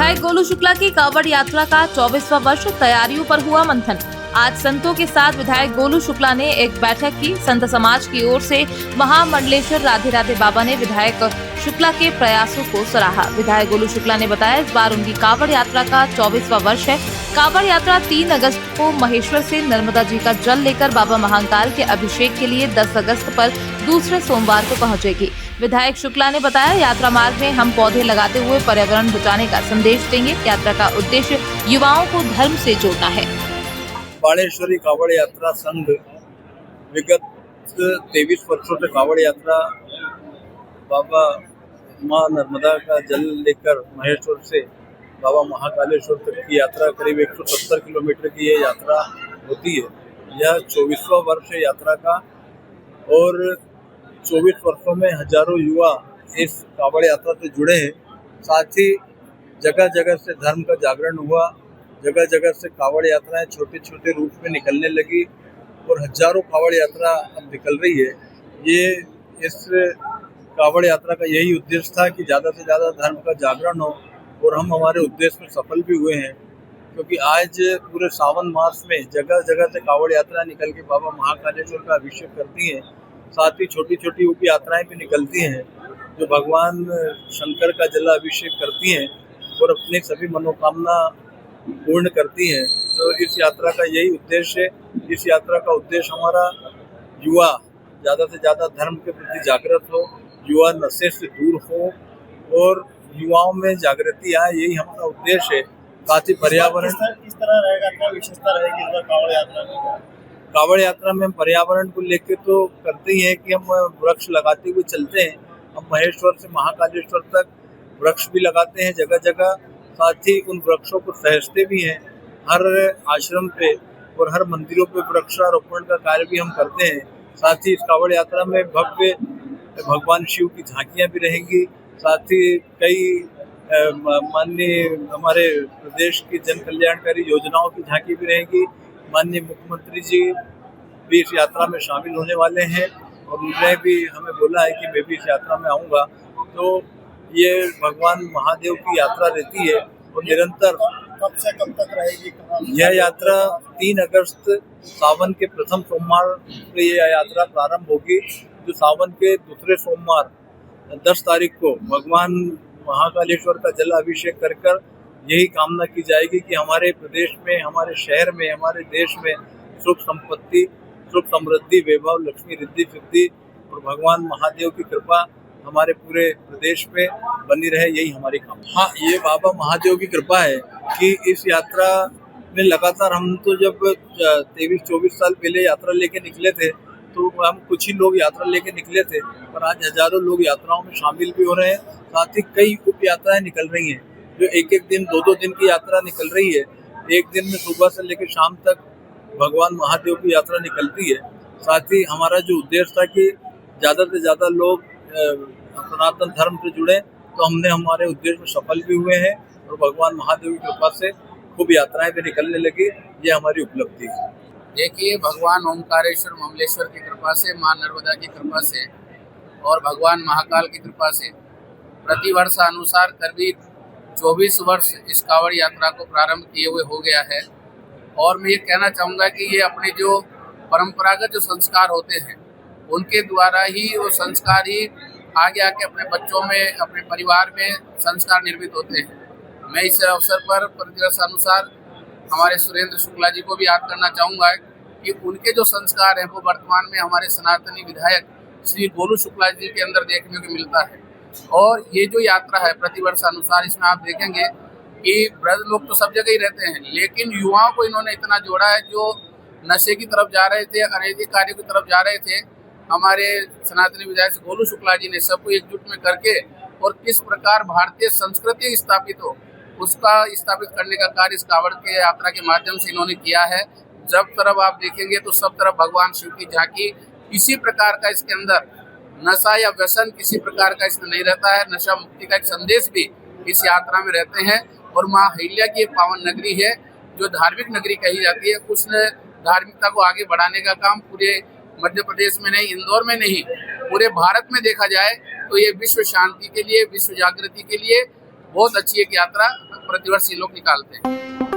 विधायक गोलू शुक्ला की कांवड़ यात्रा का 24वां वर्ष, तैयारियों पर हुआ मंथन। आज संतों के साथ विधायक गोलू शुक्ला ने एक बैठक की। संत समाज की ओर से महामंडलेश्वर राधे राधे बाबा ने विधायक शुक्ला के प्रयासों को सराहा। विधायक गोलू शुक्ला ने बताया, इस बार उनकी कांवड़ यात्रा का 24वां वर्ष है। कांवड़ यात्रा 3 अगस्त को महेश्वर से नर्मदा जी का जल लेकर बाबा महाकाल के अभिषेक के लिए 10 अगस्त पर दूसरे सोमवार को पहुंचेगी। विधायक शुक्ला ने बताया, यात्रा मार्ग में हम पौधे लगाते हुए पर्यावरण बचाने का संदेश देंगे। यात्रा का उद्देश्य युवाओं को धर्म से जोड़ना है। बाणेश्वरी कांवड़ यात्रा संघ विगत 23 वर्षों से कांवड़ यात्रा बाबा मां नर्मदा का जल लेकर महेश्वर से बाबा महाकालेश्वर तक की यात्रा करीब 170 किलोमीटर की ये यात्रा होती है। यह 24वां वर्ष है यात्रा का और 24 वर्षों में हजारों युवा इस कांवड़ यात्रा से जुड़े हैं। साथ ही जगह जगह से धर्म का जागरण हुआ, जगह जगह से कांवड़ यात्राएं छोटे छोटे रूप में निकलने लगी और हजारों कांवड़ यात्रा अब निकल रही है। ये इस कांवड़ यात्रा का यही उद्देश्य था कि ज़्यादा से ज़्यादा धर्म का जागरण हो और हम हमारे उद्देश्य में सफल भी हुए हैं, क्योंकि आज पूरे सावन मास में जगह जगह से कांवड़ यात्रा निकल के बाबा महाकालेश्वर का अभिषेक करती हैं। साथ ही छोटी छोटी उप यात्राएं भी निकलती हैं जो भगवान शंकर का जलाभिषेक करती हैं और अपनी सभी मनोकामना पूर्ण करती हैं। तो इस यात्रा का यही उद्देश्य है। इस यात्रा का उद्देश्य हमारा युवा ज़्यादा से ज़्यादा धर्म के प्रति जागृत हो, युवा नशे से दूर हो और युवाओं में जागृति आए, यही हमारा उद्देश्य है। साथ ही पर्यावरण किस तरह रहेगा, क्या विशेषता रहेगी इस बार कांवड़ यात्रा में? कांवड़ यात्रा में हम पर्यावरण को लेकर तो करते ही हैं कि हम वृक्ष लगाते हुए चलते हैं। हम महेश्वर से महाकालेश्वर तक वृक्ष भी लगाते हैं जगह जगह। साथ ही उन वृक्षों को सहेजते भी हैं। हर आश्रम पे और हर मंदिरों पे वृक्षारोपण का कार्य भी हम करते हैं। साथ ही इस कांवड़ यात्रा में भव्य भगवान शिव की झांकियां भी रहेंगी। साथ ही कई माननीय हमारे प्रदेश की जन कल्याणकारी योजनाओं की झांकी भी रहेगी। माननीय मुख्यमंत्री जी भी इस यात्रा में शामिल होने वाले हैं और उन्होंने भी हमें बोला है कि मैं भी इस यात्रा में आऊँगा। तो ये भगवान महादेव की यात्रा रहती है और निरंतर कब से कब तक रहेगी? यह यात्रा 3 अगस्त सावन के प्रथम सोमवार से यह यात्रा प्रारंभ होगी, जो सावन के दूसरे सोमवार 10 तारीख को भगवान महाकालेश्वर का जल अभिषेक कर कर यही कामना की जाएगी कि हमारे प्रदेश में, हमारे शहर में, हमारे देश में सुख संपत्ति, सुख समृद्धि, वैभव, लक्ष्मी, रिद्धि सिद्धि और भगवान महादेव की कृपा हमारे पूरे प्रदेश पे बनी रहे, यही हमारी कामना। हाँ, ये बाबा महादेव की कृपा है कि इस यात्रा में लगातार हम तो जब 23-24 साल पहले यात्रा लेके निकले थे तो हम कुछ ही लोग यात्रा लेके निकले थे, पर आज हजारों लोग यात्राओं में शामिल भी हो रहे हैं। साथ ही कई उप यात्राएं निकल रही हैं जो एक दिन 2 दिन की यात्रा निकल रही है। एक दिन में सुबह से लेकर शाम तक भगवान महादेव की यात्रा निकलती है। साथ ही हमारा जो उद्देश्य था कि ज़्यादा से ज़्यादा लोग सनातन धर्म से जुड़े, तो हमने हमारे उद्देश्य में सफल भी हुए हैं और भगवान महादेव की कृपा से खूब यात्राएं भी निकलने लगी। ये हमारी उपलब्धि है। देखिए, भगवान ओमकारेश्वर ममलेश्वर की कृपा से, मां नर्मदा की कृपा से और भगवान महाकाल की कृपा से प्रतिवर्ष अनुसार करीब 24 वर्ष इस कांवड़ यात्रा को प्रारंभ किए हुए हो गया है। और मैं ये कहना चाहूँगा कि ये अपने जो परंपरागत जो संस्कार होते हैं उनके द्वारा ही वो संस्कार ही आगे आके अपने बच्चों में, अपने परिवार में संस्कार निर्मित होते हैं। मैं इस अवसर पर प्रतिवर्ष अनुसार हमारे सुरेंद्र शुक्ला जी को भी याद करना चाहूँगा कि उनके जो संस्कार हैं वो वर्तमान में हमारे सनातनी विधायक श्री गोलू शुक्ला जी के अंदर देखने को मिलता है। और ये जो यात्रा है प्रतिवर्ष अनुसार, इसमें आप देखेंगे कि वृद्ध लोग तो सब जगह ही रहते हैं, लेकिन युवाओं को इन्होंने इतना जोड़ा है जो नशे की तरफ जा रहे थे, अनैतिक कार्य की तरफ जा रहे थे। हमारे सनातनी विधायक गोलू शुक्ला जी ने सबको एकजुट में करके और किस प्रकार भारतीय संस्कृति स्थापित हो उसका स्थापित करने का कार्य इस कांवड़ के यात्रा के माध्यम से इन्होंने किया है। जब तरफ आप देखेंगे तो सब तरफ भगवान शिव की झांकी, किसी प्रकार का इसके अंदर नशा या व्यसन किसी प्रकार का इसमें नहीं रहता है। नशा मुक्ति का एक संदेश भी इस यात्रा में रहते हैं। और माँ अहिल्या की एक पावन नगरी है जो धार्मिक नगरी कही जाती है, उसने धार्मिकता को आगे बढ़ाने का काम पूरे मध्य प्रदेश में नहीं, इंदौर में नहीं, पूरे भारत में देखा जाए तो ये विश्व शांति के लिए, विश्व जागृति के लिए बहुत अच्छी एक यात्रा प्रतिवर्ष ये लोग निकालते हैं।